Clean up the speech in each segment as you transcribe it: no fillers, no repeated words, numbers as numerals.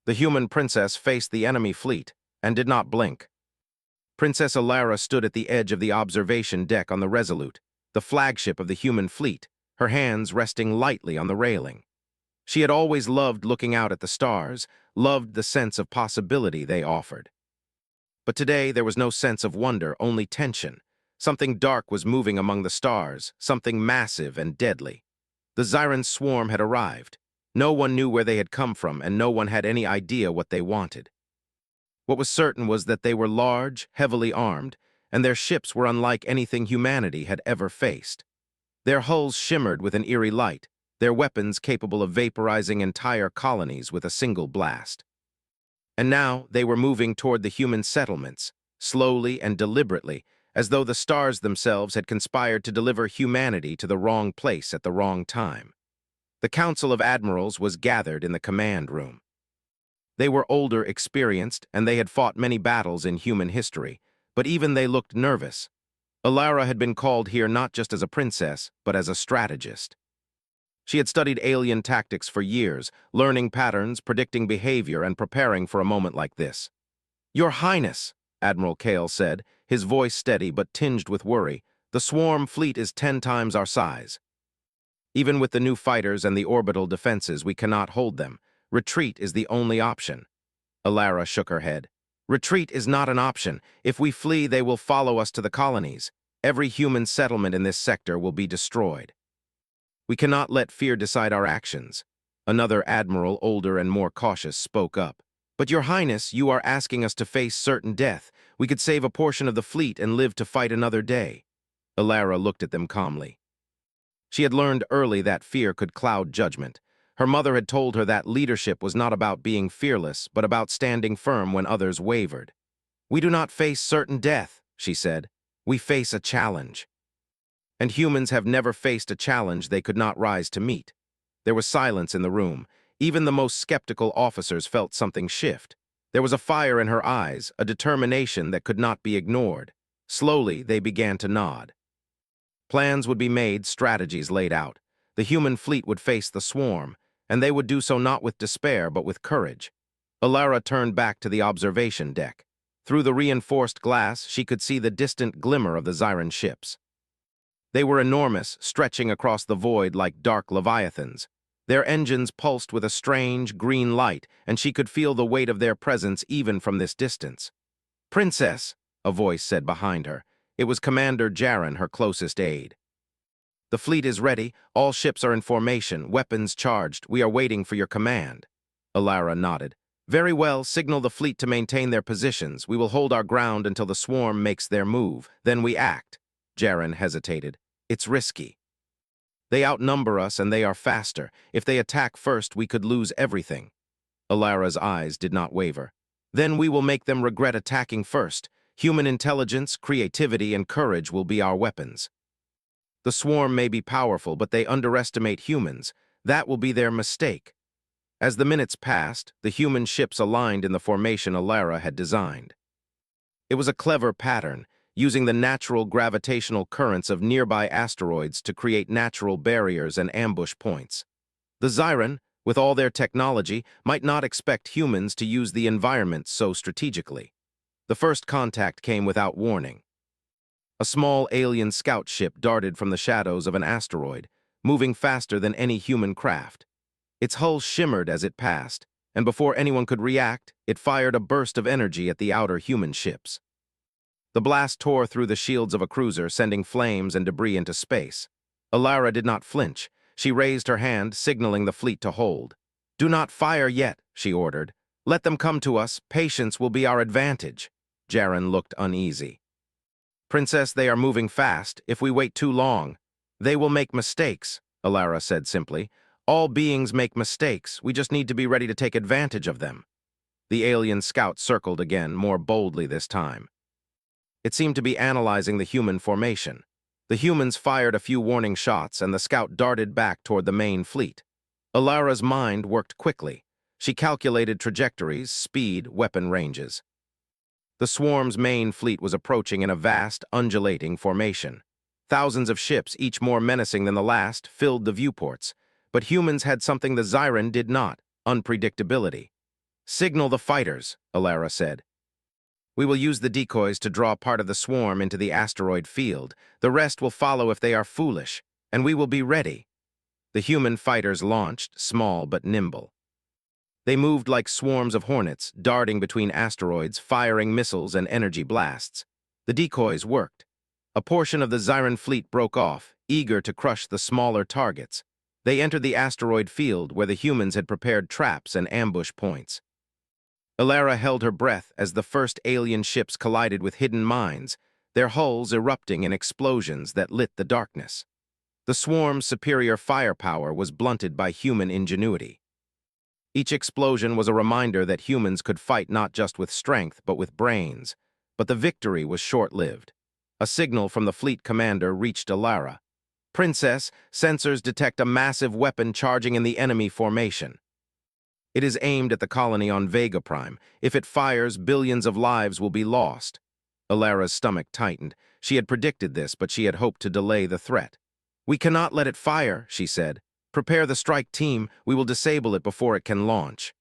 The human princess faced the enemy fleet and did not blink. Princess Alara stood at the edge of the observation deck on the Resolute, the flagship of the human fleet, her hands resting lightly on the railing. She had always loved looking out at the stars, loved the sense of possibility they offered. But today there was no sense of wonder, only tension. Something dark was moving among the stars, something massive and deadly. The Xiren swarm had arrived. No one knew where they had come from, and no one had any idea what they wanted. What was certain was that they were large, heavily armed, and their ships were unlike anything humanity had ever faced. Their hulls shimmered with an eerie light, their weapons capable of vaporizing entire colonies with a single blast. And now they were moving toward the human settlements, slowly and deliberately, as though the stars themselves had conspired to deliver humanity to the wrong place at the wrong time. The Council of Admirals was gathered in the command room. They were older, experienced, and they had fought many battles in human history, but even they looked nervous. Alara had been called here not just as a princess, but as a strategist. She had studied alien tactics for years, learning patterns, predicting behavior, and preparing for a moment like this. "Your Highness," Admiral Kale said, his voice steady but tinged with worry, "the swarm fleet is 10 times our size. Even with the new fighters and the orbital defenses, we cannot hold them. Retreat is the only option." Alara shook her head. "Retreat is not an option. If we flee, they will follow us to the colonies. Every human settlement in this sector will be destroyed. We cannot let fear decide our actions." Another admiral, older and more cautious, spoke up. "But Your Highness, you are asking us to face certain death. We could save a portion of the fleet and live to fight another day." Alara looked at them calmly. She had learned early that fear could cloud judgment. Her mother had told her that leadership was not about being fearless, but about standing firm when others wavered. "We do not face certain death," she said. "We face a challenge." And humans have never faced a challenge they could not rise to meet. There was silence in the room. Even the most skeptical officers felt something shift. There was a fire in her eyes, a determination that could not be ignored. Slowly, they began to nod. Plans would be made, strategies laid out. The human fleet would face the swarm, and they would do so not with despair, but with courage. Alara turned back to the observation deck. Through the reinforced glass, she could see the distant glimmer of the Xiren ships. They were enormous, stretching across the void like dark leviathans. Their engines pulsed with a strange, green light, and she could feel the weight of their presence even from this distance. "Princess," a voice said behind her. It was Commander Jaren, her closest aide. "The fleet is ready. All ships are in formation, weapons charged. We are waiting for your command." Alara nodded. "Very well, signal the fleet to maintain their positions. We will hold our ground until the swarm makes their move. Then we act." Jaren hesitated. "It's risky. They outnumber us and they are faster. If they attack first, we could lose everything." Alara's eyes did not waver. "Then we will make them regret attacking first. Human intelligence, creativity, and courage will be our weapons. The swarm may be powerful, but they underestimate humans. That will be their mistake." As the minutes passed, the human ships aligned in the formation Alara had designed. It was a clever pattern, using the natural gravitational currents of nearby asteroids to create natural barriers and ambush points. The Xiren, with all their technology, might not expect humans to use the environment so strategically. The first contact came without warning. A small alien scout ship darted from the shadows of an asteroid, moving faster than any human craft. Its hull shimmered as it passed, and before anyone could react, it fired a burst of energy at the outer human ships. The blast tore through the shields of a cruiser, sending flames and debris into space. Alara did not flinch. She raised her hand, signaling the fleet to hold. "Do not fire yet," she ordered. "Let them come to us. Patience will be our advantage." Jaren looked uneasy. "Princess, they are moving fast. If we wait too long, they will make mistakes," Alara said simply. "All beings make mistakes. We just need to be ready to take advantage of them." The alien scout circled again, more boldly this time. It seemed to be analyzing the human formation. The humans fired a few warning shots, and the scout darted back toward the main fleet. Alara's mind worked quickly. She calculated trajectories, speed, weapon ranges. The swarm's main fleet was approaching in a vast, undulating formation. Thousands of ships, each more menacing than the last, filled the viewports. But humans had something the Xiren did not: unpredictability. Signal the fighters, Alara said. We will use the decoys to draw part of the swarm into the asteroid field. The rest will follow if they are foolish, and we will be ready. The human fighters launched, small but nimble. They moved like swarms of hornets, darting between asteroids, firing missiles and energy blasts. The decoys worked. A portion of the Xiran fleet broke off, eager to crush the smaller targets. They entered the asteroid field where the humans had prepared traps and ambush points. Alara held her breath as the first alien ships collided with hidden mines, their hulls erupting in explosions that lit the darkness. The swarm's superior firepower was blunted by human ingenuity. Each explosion was a reminder that humans could fight not just with strength but with brains, but the victory was short-lived. A signal from the fleet commander reached Alara. "Princess, sensors detect a massive weapon charging in the enemy formation. It is aimed at the colony on Vega Prime. If it fires, billions of lives will be lost." Alara's stomach tightened. She had predicted this, but she had hoped to delay the threat. "We cannot let it fire," she said. "Prepare the strike team. We will disable it before it can launch."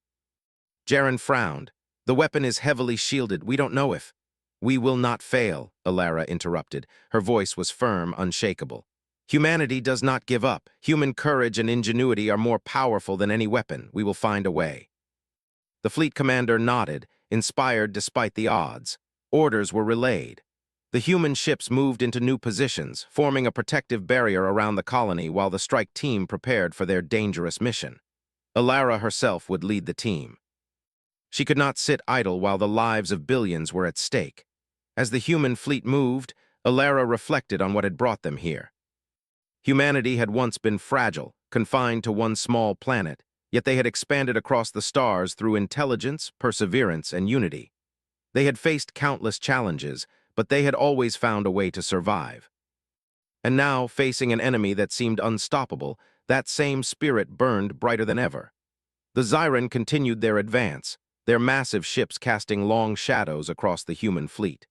Jaren frowned. "The weapon is heavily shielded. We don't know if—" "We will not fail," Alara interrupted. Her voice was firm, unshakable. "Humanity does not give up. Human courage and ingenuity are more powerful than any weapon. We will find a way." The fleet commander nodded, inspired despite the odds. Orders were relayed. The human ships moved into new positions, forming a protective barrier around the colony while the strike team prepared for their dangerous mission. Alara herself would lead the team. She could not sit idle while the lives of billions were at stake. As the human fleet moved, Alara reflected on what had brought them here. Humanity had once been fragile, confined to one small planet, yet they had expanded across the stars through intelligence, perseverance, and unity. They had faced countless challenges, but they had always found a way to survive. And now, facing an enemy that seemed unstoppable, that same spirit burned brighter than ever. The Xiran continued their advance, their massive ships casting long shadows across the human fleet.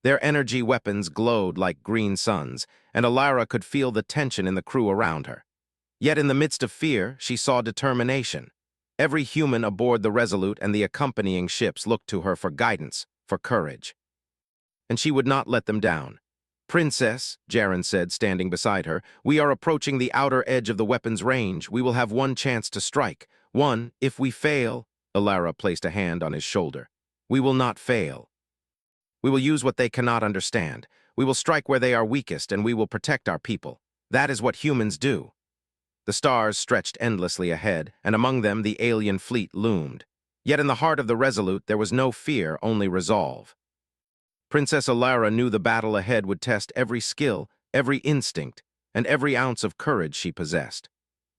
Their energy weapons glowed like green suns, and Alara could feel the tension in the crew around her. Yet in the midst of fear, she saw determination. Every human aboard the Resolute and the accompanying ships looked to her for guidance, for courage. And she would not let them down. "Princess," Jaren said, standing beside her, "we are approaching the outer edge of the weapon's range. We will have one chance to strike. One, if we fail—" Alara placed a hand on his shoulder. "We will not fail. We will use what they cannot understand. We will strike where they are weakest, and we will protect our people. That is what humans do." The stars stretched endlessly ahead, and among them the alien fleet loomed. Yet in the heart of the Resolute there was no fear, only resolve. Princess Alara knew the battle ahead would test every skill, every instinct, and every ounce of courage she possessed.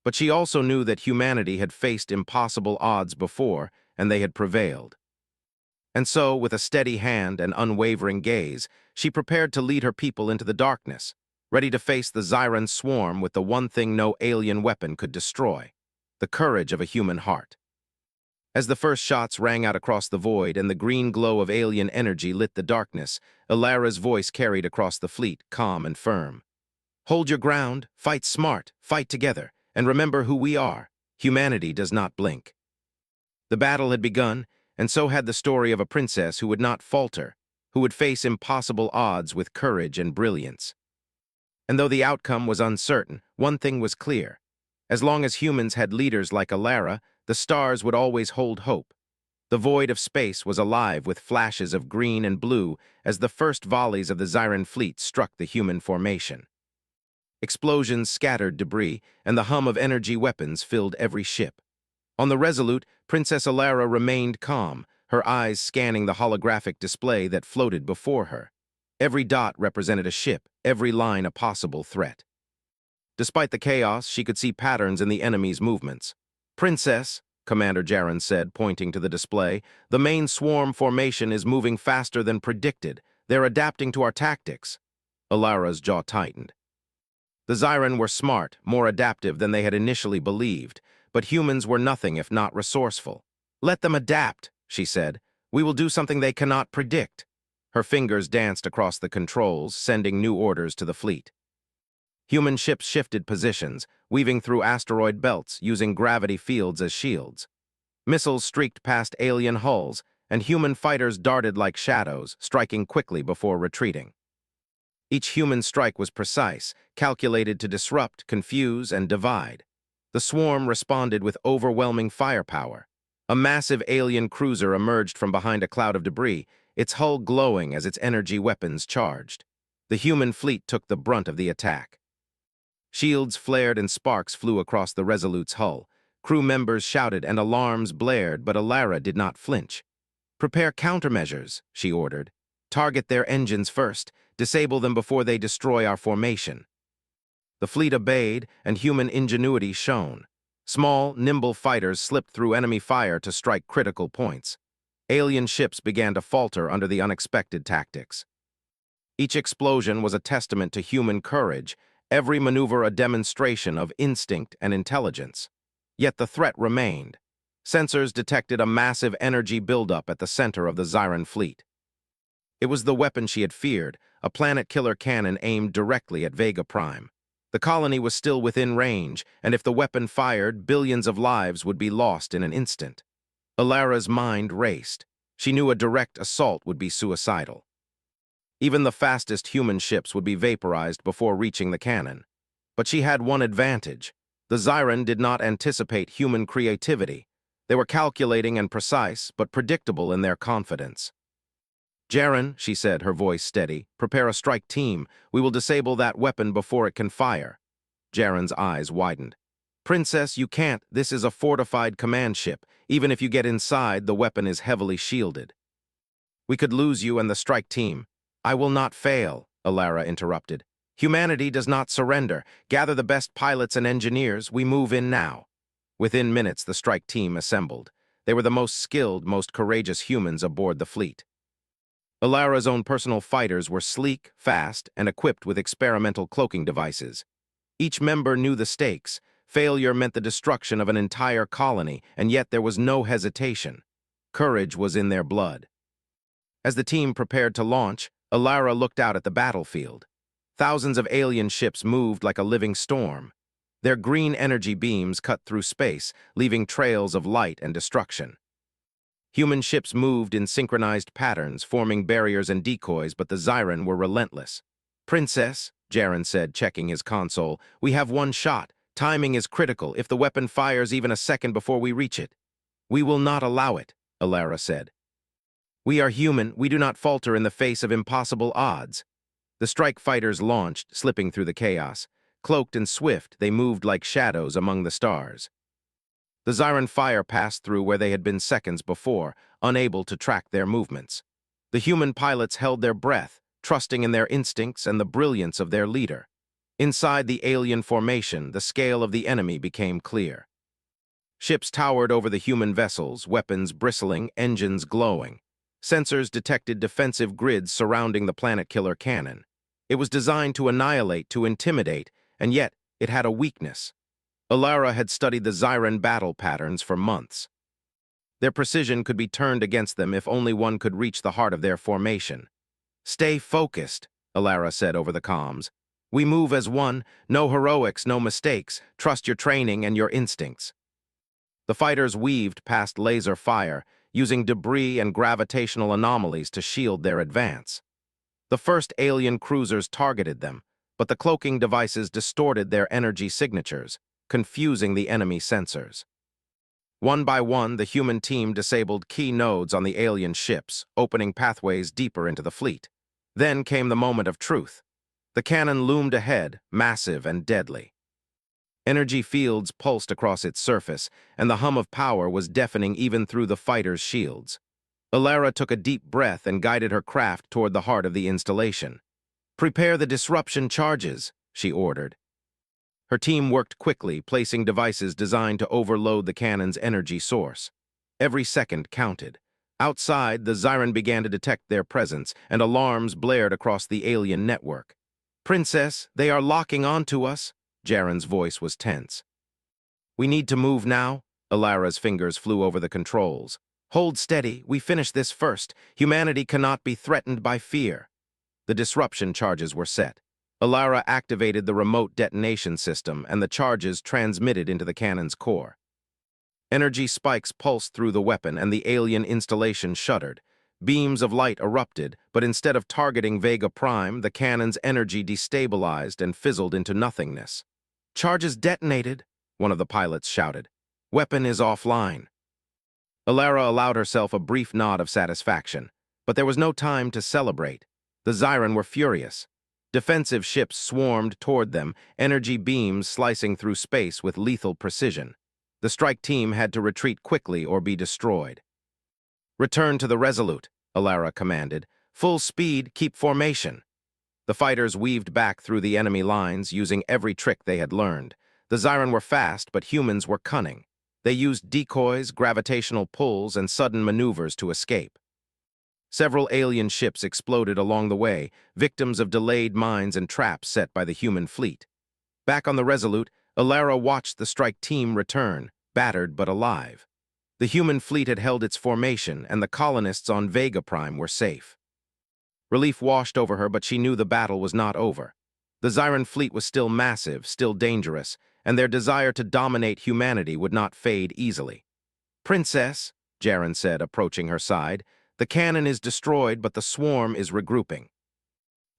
But she also knew that humanity had faced impossible odds before, and they had prevailed. And so, with a steady hand and unwavering gaze, she prepared to lead her people into the darkness, ready to face the Xiran swarm with the one thing no alien weapon could destroy: the courage of a human heart. As the first shots rang out across the void and the green glow of alien energy lit the darkness, Alara's voice carried across the fleet, calm and firm. "Hold your ground, fight smart, fight together, and remember who we are. Humanity does not blink." The battle had begun, and so had the story of a princess who would not falter, who would face impossible odds with courage and brilliance. And though the outcome was uncertain, one thing was clear. As long as humans had leaders like Alara, the stars would always hold hope. The void of space was alive with flashes of green and blue as the first volleys of the Xiran fleet struck the human formation. Explosions scattered debris, and the hum of energy weapons filled every ship. On the Resolute, Princess Alara remained calm, her eyes scanning the holographic display that floated before her. Every dot represented a ship, every line a possible threat. Despite the chaos, she could see patterns in the enemy's movements. "Princess," Commander Jaren said, pointing to the display, "the main swarm formation is moving faster than predicted. They're adapting to our tactics." Alara's jaw tightened. The Xiran were smart, more adaptive than they had initially believed, but humans were nothing if not resourceful. "Let them adapt," she said. "We will do something they cannot predict." Her fingers danced across the controls, sending new orders to the fleet. Human ships shifted positions, weaving through asteroid belts, using gravity fields as shields. Missiles streaked past alien hulls, and human fighters darted like shadows, striking quickly before retreating. Each human strike was precise, calculated to disrupt, confuse, and divide. The swarm responded with overwhelming firepower. A massive alien cruiser emerged from behind a cloud of debris, its hull glowing as its energy weapons charged. The human fleet took the brunt of the attack. Shields flared and sparks flew across the Resolute's hull. Crew members shouted and alarms blared, but Alara did not flinch. "Prepare countermeasures," she ordered. "Target their engines first. Disable them before they destroy our formation." The fleet obeyed, and human ingenuity shone. Small, nimble fighters slipped through enemy fire to strike critical points. Alien ships began to falter under the unexpected tactics. Each explosion was a testament to human courage, every maneuver a demonstration of instinct and intelligence. Yet the threat remained. Sensors detected a massive energy buildup at the center of the Zyran fleet. It was the weapon she had feared, a planet-killer cannon aimed directly at Vega Prime. The colony was still within range, and if the weapon fired, billions of lives would be lost in an instant. Alara's mind raced. She knew a direct assault would be suicidal. Even the fastest human ships would be vaporized before reaching the cannon. But she had one advantage. The Zyran did not anticipate human creativity. They were calculating and precise, but predictable in their confidence. "Jaren," she said, her voice steady, "prepare a strike team. We will disable that weapon before it can fire." Jaren's eyes widened. "Princess, you can't. This is a fortified command ship. Even if you get inside, the weapon is heavily shielded." "We could lose you and the strike team." "I will not fail," Alara interrupted. "Humanity does not surrender. Gather the best pilots and engineers. We move in now." Within minutes, the strike team assembled. They were the most skilled, most courageous humans aboard the fleet. Alara's own personal fighters were sleek, fast, and equipped with experimental cloaking devices. Each member knew the stakes. Failure meant the destruction of an entire colony, and yet there was no hesitation. Courage was in their blood. As the team prepared to launch, Alara looked out at the battlefield. Thousands of alien ships moved like a living storm. Their green energy beams cut through space, leaving trails of light and destruction. Human ships moved in synchronized patterns, forming barriers and decoys, but the Zyran were relentless. "Princess," Jaren said, checking his console, "we have one shot. Timing is critical. If the weapon fires even a second before we reach it." "We will not allow it," Alara said. "We are human. We do not falter in the face of impossible odds." The strike fighters launched, slipping through the chaos. Cloaked and swift, they moved like shadows among the stars. The Zyran fire passed through where they had been seconds before, unable to track their movements. The human pilots held their breath, trusting in their instincts and the brilliance of their leader. Inside the alien formation, the scale of the enemy became clear. Ships towered over the human vessels, weapons bristling, engines glowing. Sensors detected defensive grids surrounding the planet-killer cannon. It was designed to annihilate, to intimidate, and yet it had a weakness. Alara had studied the Zyran battle patterns for months. Their precision could be turned against them if only one could reach the heart of their formation. "Stay focused," Alara said over the comms. "We move as one, no heroics, no mistakes. Trust your training and your instincts." The fighters weaved past laser fire, using debris and gravitational anomalies to shield their advance. The first alien cruisers targeted them, but the cloaking devices distorted their energy signatures, confusing the enemy sensors. One by one, the human team disabled key nodes on the alien ships, opening pathways deeper into the fleet. Then came the moment of truth. The cannon loomed ahead, massive and deadly. Energy fields pulsed across its surface, and the hum of power was deafening even through the fighters' shields. Alara took a deep breath and guided her craft toward the heart of the installation. "Prepare the disruption charges," she ordered. Her team worked quickly, placing devices designed to overload the cannon's energy source. Every second counted. Outside, the Zyran began to detect their presence, and alarms blared across the alien network. "Princess, they are locking onto us." Jaren's voice was tense. "We need to move now." Alara's fingers flew over the controls. "Hold steady. We finish this first. Humanity cannot be threatened by fear." The disruption charges were set. Alara activated the remote detonation system, and the charges transmitted into the cannon's core. Energy spikes pulsed through the weapon and the alien installation shuddered. Beams of light erupted, but instead of targeting Vega Prime, the cannon's energy destabilized and fizzled into nothingness. "Charges detonated," one of the pilots shouted. "Weapon is offline." Alara allowed herself a brief nod of satisfaction, but there was no time to celebrate. The Xiren were furious. Defensive ships swarmed toward them, energy beams slicing through space with lethal precision. The strike team had to retreat quickly or be destroyed. "Return to the Resolute," Alara commanded. "Full speed, keep formation." The fighters weaved back through the enemy lines, using every trick they had learned. The Xiren were fast, but humans were cunning. They used decoys, gravitational pulls, and sudden maneuvers to escape. Several alien ships exploded along the way, victims of delayed mines and traps set by the human fleet. Back on the Resolute, Alara watched the strike team return, battered but alive. The human fleet had held its formation, and the colonists on Vega Prime were safe. Relief washed over her, but she knew the battle was not over. The Xiren fleet was still massive, still dangerous, and their desire to dominate humanity would not fade easily. "Princess," Jaren said, approaching her side, "the cannon is destroyed, but the swarm is regrouping.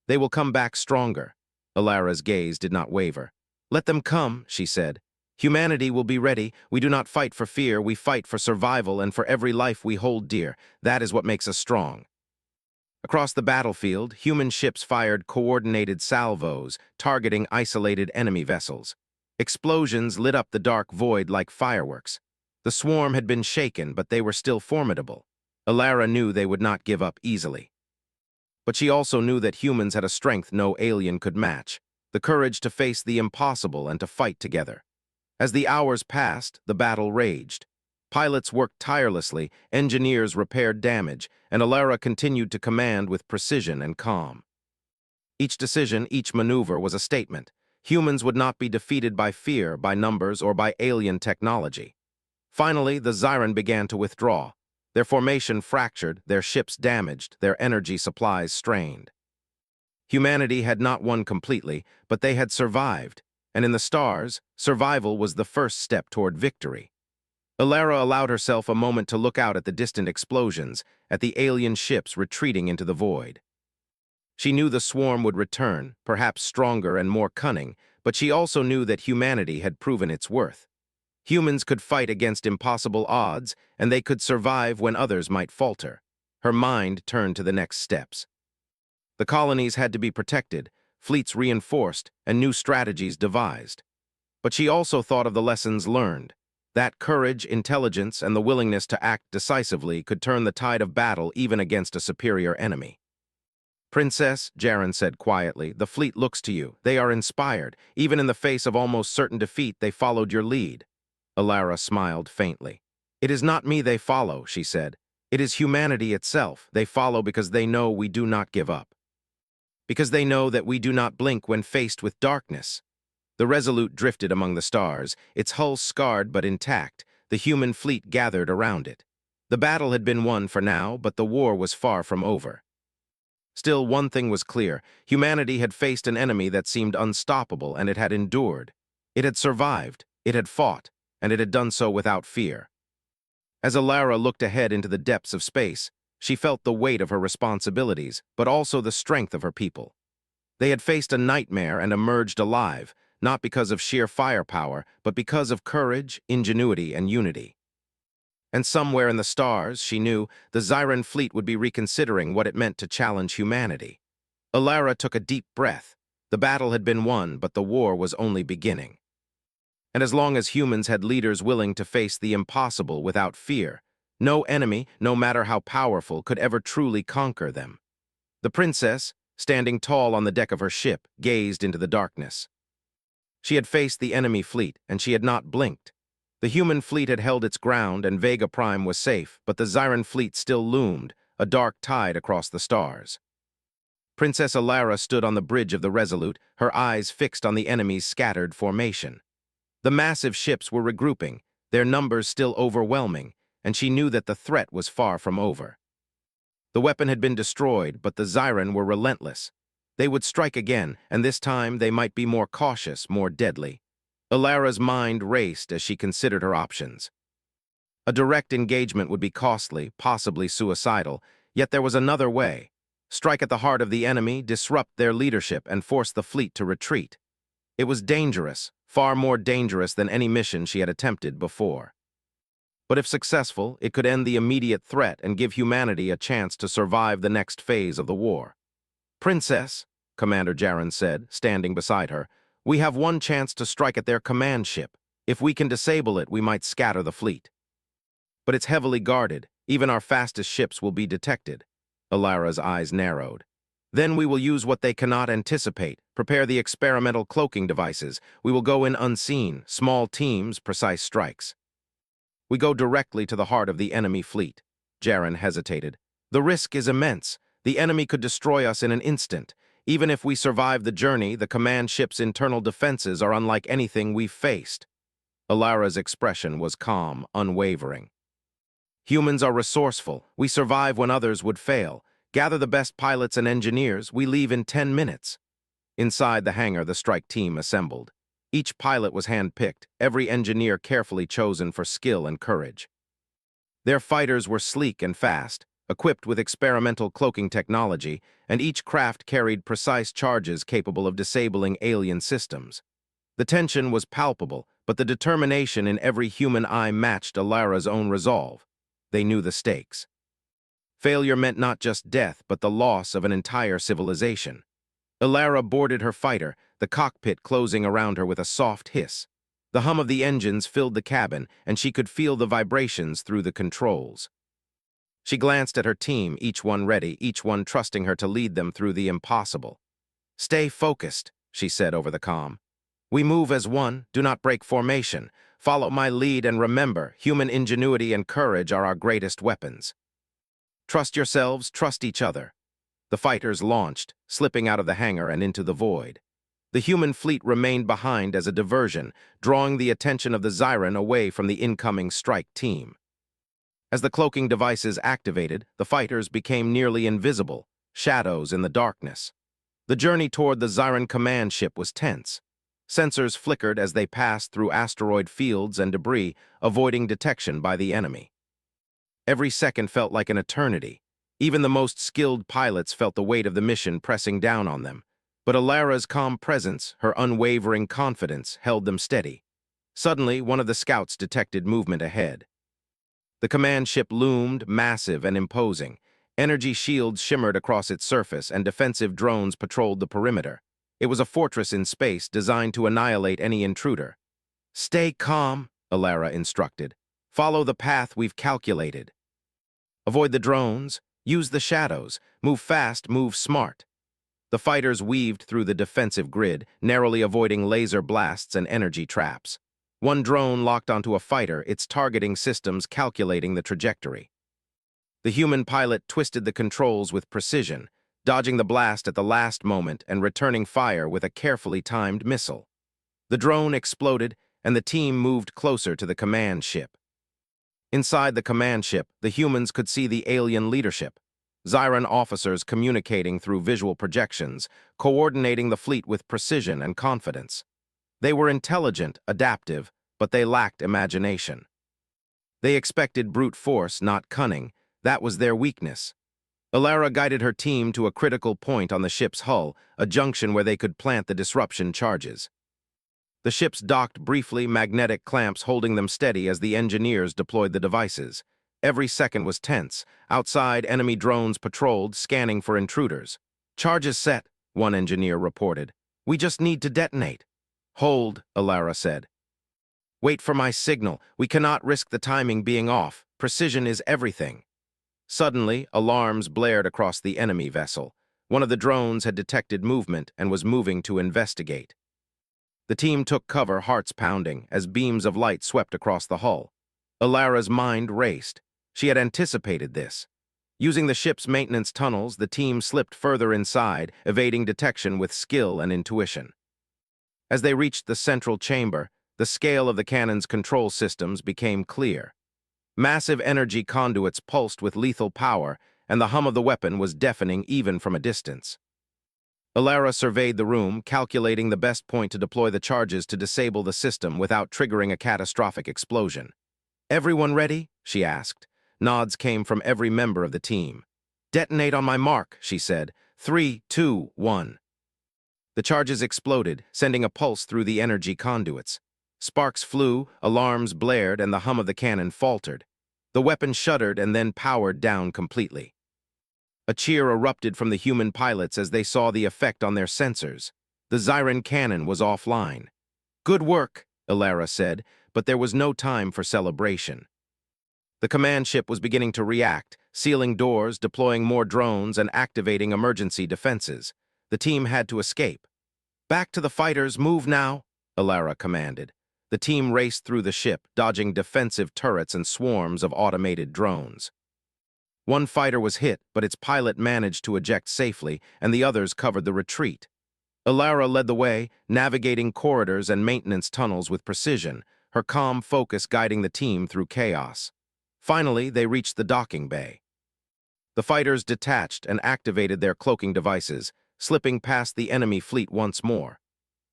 They will come back stronger." Alara's gaze did not waver. "Let them come," she said. "Humanity will be ready. We do not fight for fear, we fight for survival and for every life we hold dear. That is what makes us strong." Across the battlefield, human ships fired coordinated salvos, targeting isolated enemy vessels. Explosions lit up the dark void like fireworks. The swarm had been shaken, but they were still formidable. Alara knew they would not give up easily. But she also knew that humans had a strength no alien could match, the courage to face the impossible and to fight together. As the hours passed, the battle raged. Pilots worked tirelessly, engineers repaired damage, and Alara continued to command with precision and calm. Each decision, each maneuver was a statement. Humans would not be defeated by fear, by numbers, or by alien technology. Finally, the Xiren began to withdraw. Their formation fractured, their ships damaged, their energy supplies strained. Humanity had not won completely, but they had survived, and in the stars, survival was the first step toward victory. Alara allowed herself a moment to look out at the distant explosions, at the alien ships retreating into the void. She knew the swarm would return, perhaps stronger and more cunning, but she also knew that humanity had proven its worth. Humans could fight against impossible odds, and they could survive when others might falter. Her mind turned to the next steps. The colonies had to be protected, fleets reinforced, and new strategies devised. But she also thought of the lessons learned. That courage, intelligence, and the willingness to act decisively could turn the tide of battle even against a superior enemy. "Princess," Jaren said quietly, "the fleet looks to you. They are inspired. Even in the face of almost certain defeat, they followed your lead." Alara smiled faintly. "It is not me they follow," she said. "It is humanity itself. They follow because they know we do not give up. Because they know that we do not blink when faced with darkness." The Resolute drifted among the stars, its hull scarred but intact, the human fleet gathered around it. The battle had been won for now, but the war was far from over. Still, one thing was clear. Humanity had faced an enemy that seemed unstoppable, and it had endured. It had survived, it had fought, and it had done so without fear. As Alara looked ahead into the depths of space, she felt the weight of her responsibilities, but also the strength of her people. They had faced a nightmare and emerged alive, not because of sheer firepower, but because of courage, ingenuity, and unity. And somewhere in the stars, she knew, the Xiren fleet would be reconsidering what it meant to challenge humanity. Alara took a deep breath. The battle had been won, but the war was only beginning. And as long as humans had leaders willing to face the impossible without fear, no enemy, no matter how powerful, could ever truly conquer them. The princess, standing tall on the deck of her ship, gazed into the darkness. She had faced the enemy fleet, and she had not blinked. The human fleet had held its ground, and Vega Prime was safe, but the Xiren fleet still loomed, a dark tide across the stars. Princess Alara stood on the bridge of the Resolute, her eyes fixed on the enemy's scattered formation. The massive ships were regrouping, their numbers still overwhelming, and she knew that the threat was far from over. The weapon had been destroyed, but the Xiren were relentless. They would strike again, and this time they might be more cautious, more deadly. Alara's mind raced as she considered her options. A direct engagement would be costly, possibly suicidal, yet there was another way. Strike at the heart of the enemy, disrupt their leadership, and force the fleet to retreat. It was dangerous, far more dangerous than any mission she had attempted before. But if successful, it could end the immediate threat and give humanity a chance to survive the next phase of the war. "Princess," Commander Jaren said, standing beside her, "we have one chance to strike at their command ship. If we can disable it, we might scatter the fleet. But it's heavily guarded. Even our fastest ships will be detected." Alara's eyes narrowed. "Then we will use what they cannot anticipate. Prepare the experimental cloaking devices. We will go in unseen, small teams, precise strikes." "We go directly to the heart of the enemy fleet." Jaren hesitated. "The risk is immense. The enemy could destroy us in an instant. Even if we survive the journey, the command ship's internal defenses are unlike anything we've faced." Alara's expression was calm, unwavering. "Humans are resourceful. We survive when others would fail. Gather the best pilots and engineers. We leave in 10 minutes. Inside the hangar, the strike team assembled. Each pilot was hand-picked, every engineer carefully chosen for skill and courage. Their fighters were sleek and fast, equipped with experimental cloaking technology, and each craft carried precise charges capable of disabling alien systems. The tension was palpable, but the determination in every human eye matched Alara's own resolve. They knew the stakes. Failure meant not just death, but the loss of an entire civilization. Alara boarded her fighter, the cockpit closing around her with a soft hiss. The hum of the engines filled the cabin, and she could feel the vibrations through the controls. She glanced at her team, each one ready, each one trusting her to lead them through the impossible. "Stay focused," she said over the comm. "We move as one, do not break formation. Follow my lead and remember, human ingenuity and courage are our greatest weapons. Trust yourselves, trust each other." The fighters launched, slipping out of the hangar and into the void. The human fleet remained behind as a diversion, drawing the attention of the Xiren away from the incoming strike team. As the cloaking devices activated, the fighters became nearly invisible, shadows in the darkness. The journey toward the Xiren command ship was tense. Sensors flickered as they passed through asteroid fields and debris, avoiding detection by the enemy. Every second felt like an eternity. Even the most skilled pilots felt the weight of the mission pressing down on them. But Alara's calm presence, her unwavering confidence, held them steady. Suddenly, one of the scouts detected movement ahead. The command ship loomed, massive and imposing. Energy shields shimmered across its surface, and defensive drones patrolled the perimeter. It was a fortress in space designed to annihilate any intruder. "Stay calm," Alara instructed. "Follow the path we've calculated. Avoid the drones. Use the shadows. Move fast, move smart." The fighters weaved through the defensive grid, narrowly avoiding laser blasts and energy traps. One drone locked onto a fighter, its targeting systems calculating the trajectory. The human pilot twisted the controls with precision, dodging the blast at the last moment and returning fire with a carefully timed missile. The drone exploded, and the team moved closer to the command ship. Inside the command ship, the humans could see the alien leadership. Xiren officers communicating through visual projections, coordinating the fleet with precision and confidence. They were intelligent, adaptive, but they lacked imagination. They expected brute force, not cunning. That was their weakness. Alara guided her team to a critical point on the ship's hull, a junction where they could plant the disruption charges. The ships docked briefly, magnetic clamps holding them steady as the engineers deployed the devices. Every second was tense. Outside, enemy drones patrolled, scanning for intruders. "Charges set," one engineer reported. "We just need to detonate." "Hold," Alara said. "Wait for my signal. We cannot risk the timing being off. Precision is everything." Suddenly, alarms blared across the enemy vessel. One of the drones had detected movement and was moving to investigate. The team took cover, hearts pounding, as beams of light swept across the hull. Alara's mind raced. She had anticipated this. Using the ship's maintenance tunnels, the team slipped further inside, evading detection with skill and intuition. As they reached the central chamber, the scale of the cannon's control systems became clear. Massive energy conduits pulsed with lethal power, and the hum of the weapon was deafening even from a distance. Alara surveyed the room, calculating the best point to deploy the charges to disable the system without triggering a catastrophic explosion. "Everyone ready?" she asked. Nods came from every member of the team. "Detonate on my mark," she said. 3, 2, 1. The charges exploded, sending a pulse through the energy conduits. Sparks flew, alarms blared, and the hum of the cannon faltered. The weapon shuddered and then powered down completely. A cheer erupted from the human pilots as they saw the effect on their sensors. The Zyran cannon was offline. "Good work," Ilara said, but there was no time for celebration. The command ship was beginning to react, sealing doors, deploying more drones, and activating emergency defenses. The team had to escape. "Back to the fighters, move now," Ilara commanded. The team raced through the ship, dodging defensive turrets and swarms of automated drones. One fighter was hit, but its pilot managed to eject safely, and the others covered the retreat. Ilara led the way, navigating corridors and maintenance tunnels with precision, her calm focus guiding the team through chaos. Finally, they reached the docking bay. The fighters detached and activated their cloaking devices, slipping past the enemy fleet once more.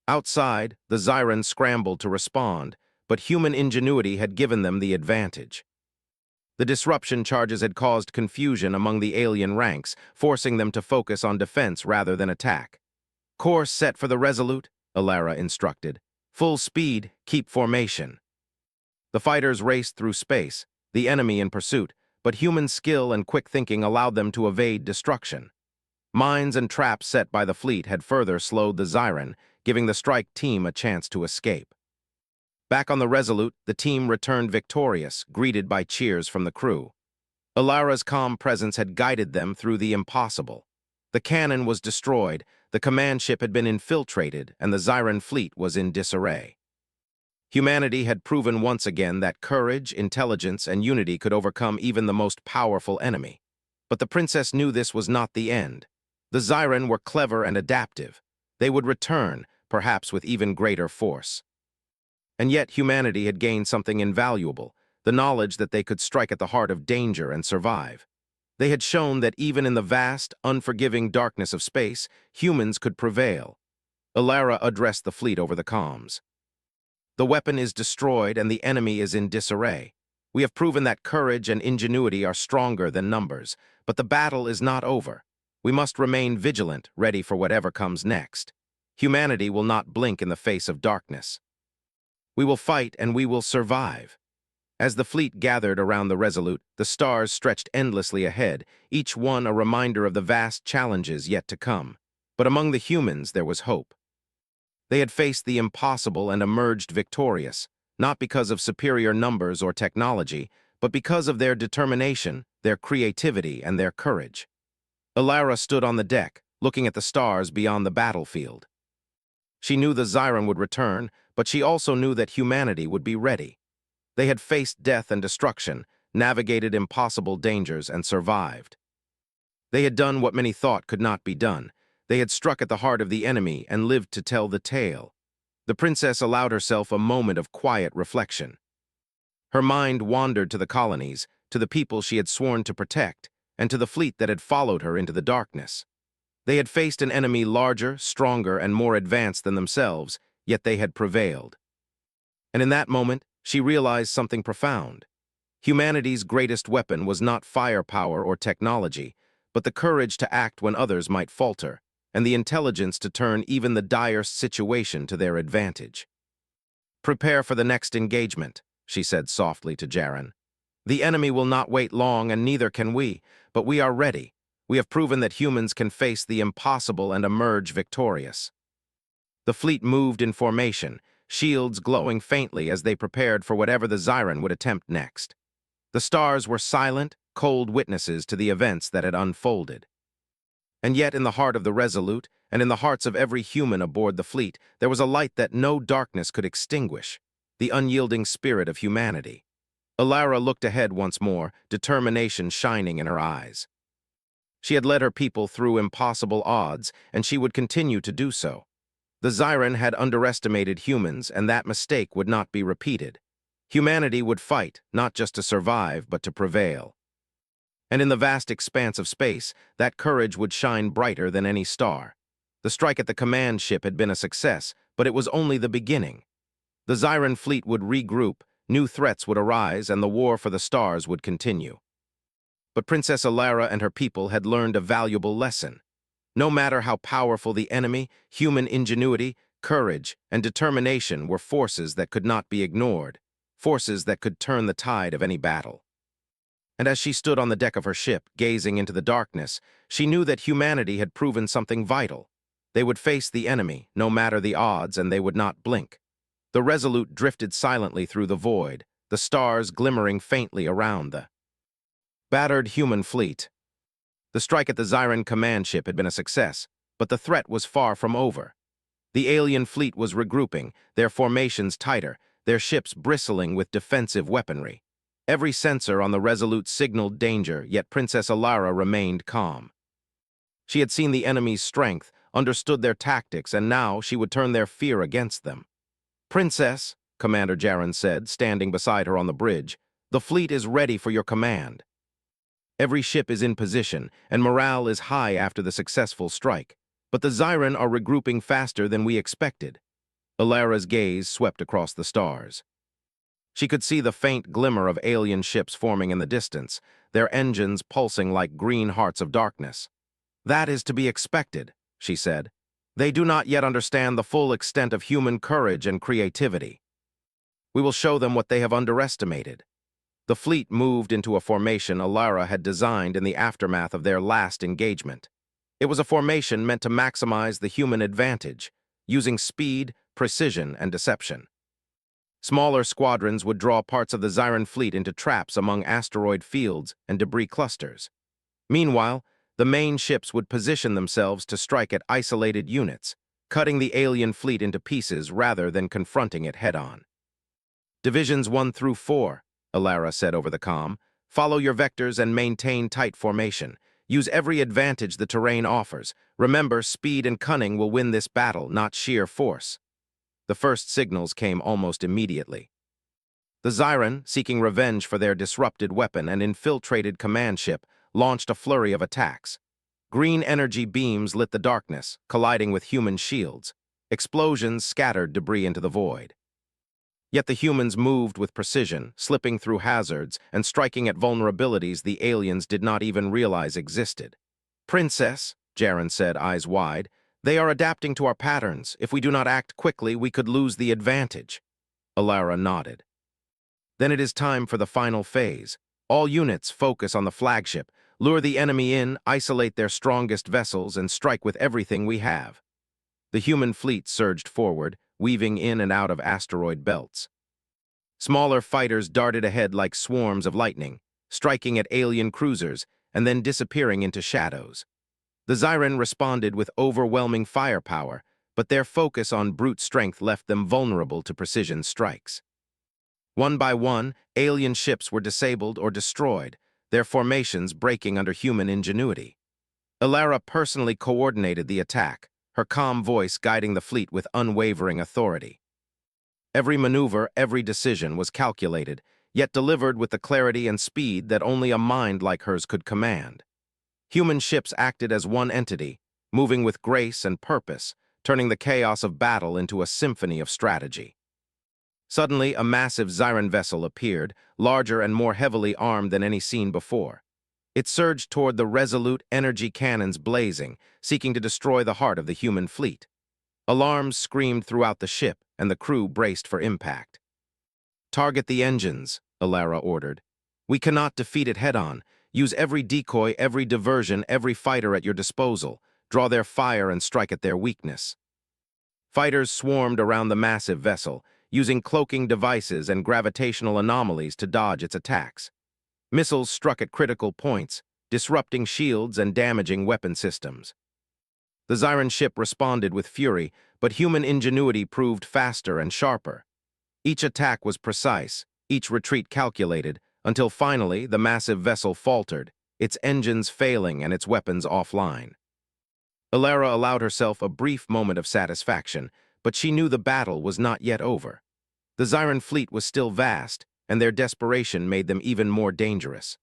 Outside, the Zyran scrambled to respond, but human ingenuity had given them the advantage. The disruption charges had caused confusion among the alien ranks, forcing them to focus on defense rather than attack. "Course set for the Resolute," Ilara instructed. "Full speed, keep formation." The fighters raced through space, the enemy in pursuit, but human skill and quick thinking allowed them to evade destruction. Mines and traps set by the fleet had further slowed the Zyran, giving the strike team a chance to escape. Back on the Resolute, the team returned victorious, greeted by cheers from the crew. Ilara's calm presence had guided them through the impossible. The cannon was destroyed, the command ship had been infiltrated, and the Zyran fleet was in disarray. Humanity had proven once again that courage, intelligence, and unity could overcome even the most powerful enemy. But the princess knew this was not the end. The Zyran were clever and adaptive. They would return, perhaps with even greater force. And yet humanity had gained something invaluable, the knowledge that they could strike at the heart of danger and survive. They had shown that even in the vast, unforgiving darkness of space, humans could prevail. Ilara addressed the fleet over the comms. "The weapon is destroyed and the enemy is in disarray. We have proven that courage and ingenuity are stronger than numbers, but the battle is not over. We must remain vigilant, ready for whatever comes next. Humanity will not blink in the face of darkness. We will fight and we will survive." As the fleet gathered around the Resolute, the stars stretched endlessly ahead, each one a reminder of the vast challenges yet to come. But among the humans there was hope. They had faced the impossible and emerged victorious, not because of superior numbers or technology, but because of their determination, their creativity, and their courage. Ilara stood on the deck, looking at the stars beyond the battlefield. She knew the Zyran would return, but she also knew that humanity would be ready. They had faced death and destruction, navigated impossible dangers, and survived. They had done what many thought could not be done. They had struck at the heart of the enemy and lived to tell the tale. The princess allowed herself a moment of quiet reflection. Her mind wandered to the colonies, to the people she had sworn to protect, and to the fleet that had followed her into the darkness. They had faced an enemy larger, stronger, and more advanced than themselves, yet they had prevailed. And in that moment, she realized something profound. Humanity's greatest weapon was not firepower or technology, but the courage to act when others might falter, and the intelligence to turn even the direst situation to their advantage. "Prepare for the next engagement," she said softly to Jaren. "The enemy will not wait long, and neither can we, but we are ready. We have proven that humans can face the impossible and emerge victorious." The fleet moved in formation, shields glowing faintly as they prepared for whatever the Zyran would attempt next. The stars were silent, cold witnesses to the events that had unfolded. And yet in the heart of the Resolute, and in the hearts of every human aboard the fleet, there was a light that no darkness could extinguish, the unyielding spirit of humanity. Ilara looked ahead once more, determination shining in her eyes. She had led her people through impossible odds, and she would continue to do so. The Zyran had underestimated humans, and that mistake would not be repeated. Humanity would fight, not just to survive, but to prevail. And in the vast expanse of space, that courage would shine brighter than any star. The strike at the command ship had been a success, but it was only the beginning. The Zyran fleet would regroup, new threats would arise and the war for the stars would continue. But Princess Alara and her people had learned a valuable lesson. No matter how powerful the enemy, human ingenuity, courage, and determination were forces that could not be ignored, forces that could turn the tide of any battle. And as she stood on the deck of her ship, gazing into the darkness, she knew that humanity had proven something vital. They would face the enemy, no matter the odds, and they would not blink. The Resolute drifted silently through the void, the stars glimmering faintly around the battered human fleet. The strike at the Xiren command ship had been a success, but the threat was far from over. The alien fleet was regrouping, their formations tighter, their ships bristling with defensive weaponry. Every sensor on the Resolute signaled danger, yet Princess Alara remained calm. She had seen the enemy's strength, understood their tactics, and now she would turn their fear against them. "Princess," Commander Jaren said, standing beside her on the bridge, "the fleet is ready for your command." Every ship is in position, and morale is high after the successful strike. But the Xiren are regrouping faster than we expected. Alara's gaze swept across the stars. She could see the faint glimmer of alien ships forming in the distance, their engines pulsing like green hearts of darkness. "That is to be expected," she said. "They do not yet understand the full extent of human courage and creativity. We will show them what they have underestimated." The fleet moved into a formation Alara had designed in the aftermath of their last engagement. It was a formation meant to maximize the human advantage, using speed, precision, and deception. Smaller squadrons would draw parts of the Xiren fleet into traps among asteroid fields and debris clusters. Meanwhile, the main ships would position themselves to strike at isolated units, cutting the alien fleet into pieces rather than confronting it head-on. "Divisions 1 through 4, Alara said over the comm, "follow your vectors and maintain tight formation. Use every advantage the terrain offers. Remember, speed and cunning will win this battle, not sheer force." The first signals came almost immediately. The Xiren, seeking revenge for their disrupted weapon and infiltrated command ship, launched a flurry of attacks. Green energy beams lit the darkness, colliding with human shields. Explosions scattered debris into the void. Yet the humans moved with precision, slipping through hazards and striking at vulnerabilities the aliens did not even realize existed. "Princess," Jaren said, eyes wide, "they are adapting to our patterns. If we do not act quickly, we could lose the advantage." Alara nodded. "Then it is time for the final phase. All units focus on the flagship, lure the enemy in, isolate their strongest vessels, and strike with everything we have." The human fleet surged forward, weaving in and out of asteroid belts. Smaller fighters darted ahead like swarms of lightning, striking at alien cruisers and then disappearing into shadows. The Xiren responded with overwhelming firepower, but their focus on brute strength left them vulnerable to precision strikes. One by one, alien ships were disabled or destroyed, their formations breaking under human ingenuity. Alara personally coordinated the attack, her calm voice guiding the fleet with unwavering authority. Every maneuver, every decision was calculated, yet delivered with the clarity and speed that only a mind like hers could command. Human ships acted as one entity, moving with grace and purpose, turning the chaos of battle into a symphony of strategy. Suddenly, a massive Xiren vessel appeared, larger and more heavily armed than any seen before. It surged toward the Resolute, energy cannons blazing, seeking to destroy the heart of the human fleet. Alarms screamed throughout the ship, and the crew braced for impact. "Target the engines," Alara ordered. "We cannot defeat it head-on. Use every decoy, every diversion, every fighter at your disposal. Draw their fire and strike at their weakness." Fighters swarmed around the massive vessel, using cloaking devices and gravitational anomalies to dodge its attacks. Missiles struck at critical points, disrupting shields and damaging weapon systems. The Xiren ship responded with fury, but human ingenuity proved faster and sharper. Each attack was precise, each retreat calculated, until finally the massive vessel faltered, its engines failing and its weapons offline. Alara allowed herself a brief moment of satisfaction, but she knew the battle was not yet over. The Xiren fleet was still vast, and their desperation made them even more dangerous.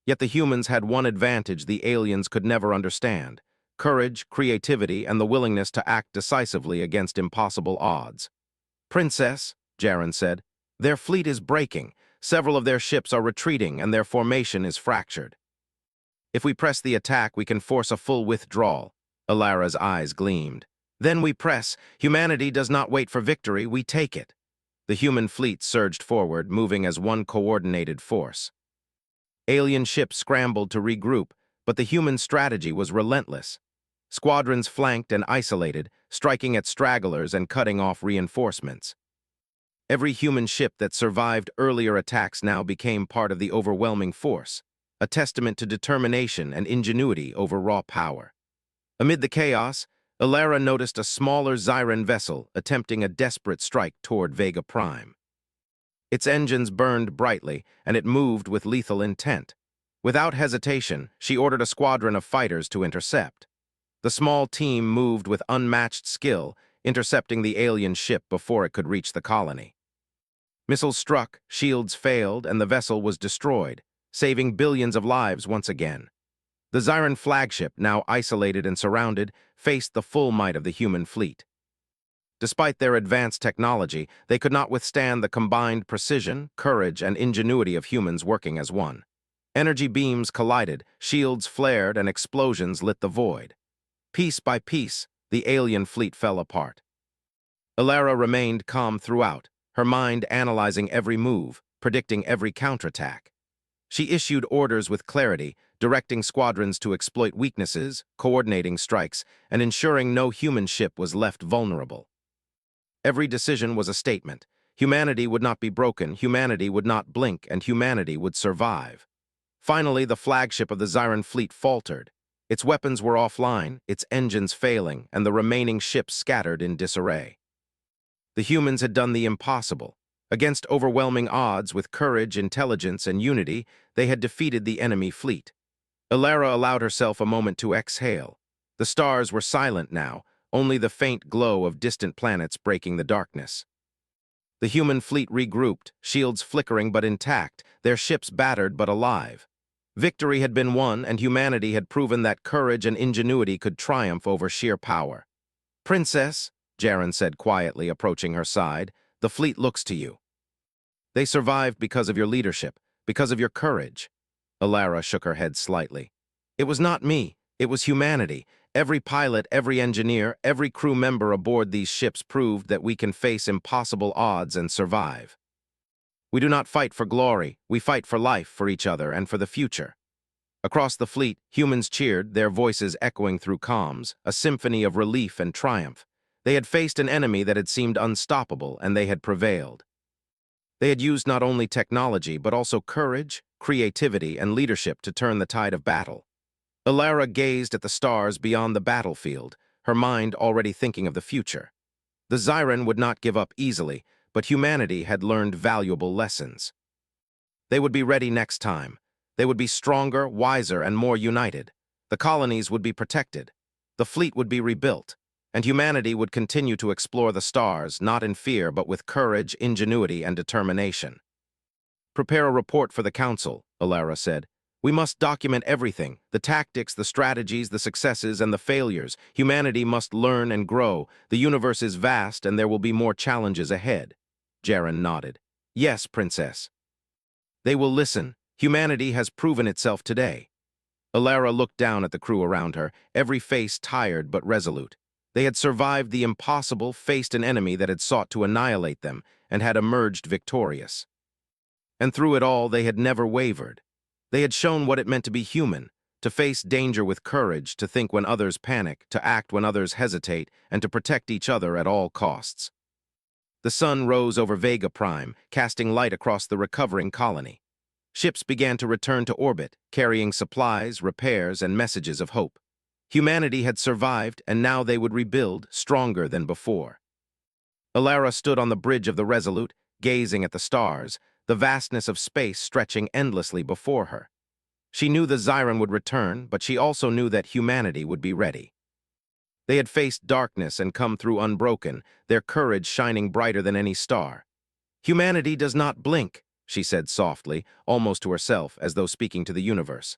Yet the humans had one advantage the aliens could never understand: courage, creativity, and the willingness to act decisively against impossible odds. "Princess," Jaren said, Their fleet is breaking, several of their ships are retreating, and their formation is fractured. If we press the attack, we can force a full withdrawal. Alara's eyes gleamed. Then we press. Humanity does not wait for victory, we take it. The human fleet surged forward, moving as one coordinated force. Alien ships scrambled to regroup, but the human strategy was relentless. Squadrons flanked and isolated, striking at stragglers and cutting off reinforcements. Every human ship that survived earlier attacks now became part of the overwhelming force, a testament to determination and ingenuity over raw power. Amid the chaos, Alara noticed a smaller Zyran vessel attempting a desperate strike toward Vega Prime. Its engines burned brightly, and it moved with lethal intent. Without hesitation, she ordered a squadron of fighters to intercept. The small team moved with unmatched skill, intercepting the alien ship before it could reach the colony. Missiles struck, shields failed, and the vessel was destroyed, saving billions of lives once again. The Zyran flagship, now isolated and surrounded, faced the full might of the human fleet. Despite their advanced technology, they could not withstand the combined precision, courage, and ingenuity of humans working as one. Energy beams collided, shields flared, and explosions lit the void. Piece by piece, the alien fleet fell apart. Alara remained calm throughout, her mind analyzing every move, predicting every counterattack. She issued orders with clarity, directing squadrons to exploit weaknesses, coordinating strikes, and ensuring no human ship was left vulnerable. Every decision was a statement. Humanity would not be broken, humanity would not blink, and humanity would survive. Finally, the flagship of the Zyran fleet faltered. Its weapons were offline, its engines failing, and the remaining ships scattered in disarray. The humans had done the impossible. Against overwhelming odds, with courage, intelligence, and unity, they had defeated the enemy fleet. Alara allowed herself a moment to exhale. The stars were silent now, only the faint glow of distant planets breaking the darkness. The human fleet regrouped, shields flickering but intact, their ships battered but alive. Victory had been won, and humanity had proven that courage and ingenuity could triumph over sheer power. "Princess," Jaren said quietly, approaching her side, "the fleet looks to you. They survived because of your leadership, because of your courage." Alara shook her head slightly. "It was not me, it was humanity. Every pilot, every engineer, every crew member aboard these ships proved that we can face impossible odds and survive. We do not fight for glory, we fight for life, for each other, and for the future." Across the fleet, humans cheered, their voices echoing through comms, a symphony of relief and triumph. They had faced an enemy that had seemed unstoppable, and they had prevailed. They had used not only technology, but also courage, creativity, and leadership to turn the tide of battle. Alara gazed at the stars beyond the battlefield, her mind already thinking of the future. The Zyran would not give up easily, but humanity had learned valuable lessons. They would be ready next time. They would be stronger, wiser, and more united. The colonies would be protected. The fleet would be rebuilt. And humanity would continue to explore the stars, not in fear, but with courage, ingenuity, and determination. "Prepare a report for the Council," Alara said. "We must document everything, the tactics, the strategies, the successes, and the failures. Humanity must learn and grow. The universe is vast, and there will be more challenges ahead." Jaren nodded. "Yes, Princess." "They will listen. Humanity has proven itself today." Alara looked down at the crew around her, every face tired but resolute. They had survived the impossible, faced an enemy that had sought to annihilate them, and had emerged victorious. And through it all, they had never wavered. They had shown what it meant to be human, to face danger with courage, to think when others panic, to act when others hesitate, and to protect each other at all costs. The sun rose over Vega Prime, casting light across the recovering colony. Ships began to return to orbit, carrying supplies, repairs, and messages of hope. Humanity had survived, and now they would rebuild, stronger than before. Alara stood on the bridge of the Resolute, gazing at the stars, the vastness of space stretching endlessly before her. She knew the Zyran would return, but she also knew that humanity would be ready. They had faced darkness and come through unbroken, their courage shining brighter than any star. "Humanity does not blink," she said softly, almost to herself, as though speaking to the universe.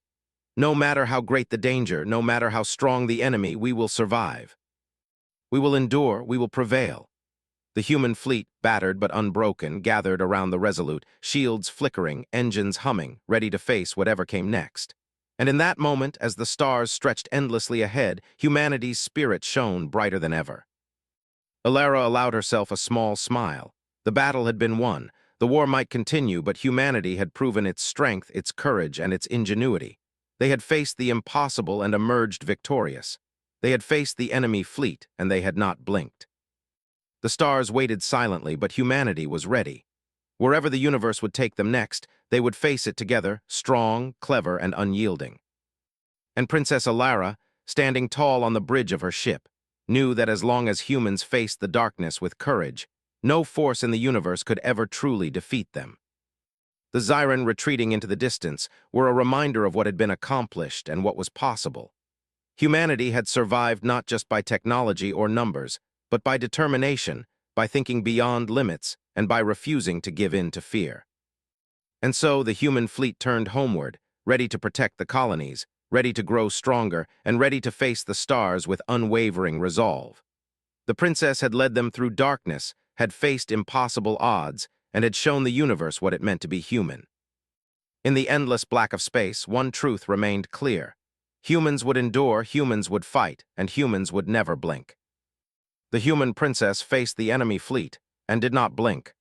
"No matter how great the danger, no matter how strong the enemy, we will survive. We will endure, we will prevail." The human fleet, battered but unbroken, gathered around the Resolute, shields flickering, engines humming, ready to face whatever came next. And in that moment, as the stars stretched endlessly ahead, humanity's spirit shone brighter than ever. Alara allowed herself a small smile. The battle had been won. The war might continue, but humanity had proven its strength, its courage, and its ingenuity. They had faced the impossible and emerged victorious. They had faced the enemy fleet, and they had not blinked. The stars waited silently, but humanity was ready. Wherever the universe would take them next, they would face it together, strong, clever, and unyielding. And Princess Alara, standing tall on the bridge of her ship, knew that as long as humans faced the darkness with courage, no force in the universe could ever truly defeat them. The Zyren retreating into the distance were a reminder of what had been accomplished and what was possible. Humanity had survived not just by technology or numbers, but by determination, by thinking beyond limits, and by refusing to give in to fear. And so the human fleet turned homeward, ready to protect the colonies, ready to grow stronger, and ready to face the stars with unwavering resolve. The princess had led them through darkness, had faced impossible odds, and had shown the universe what it meant to be human. In the endless black of space, one truth remained clear. Humans would endure, humans would fight, and humans would never blink. The human princess faced the enemy fleet and did not blink.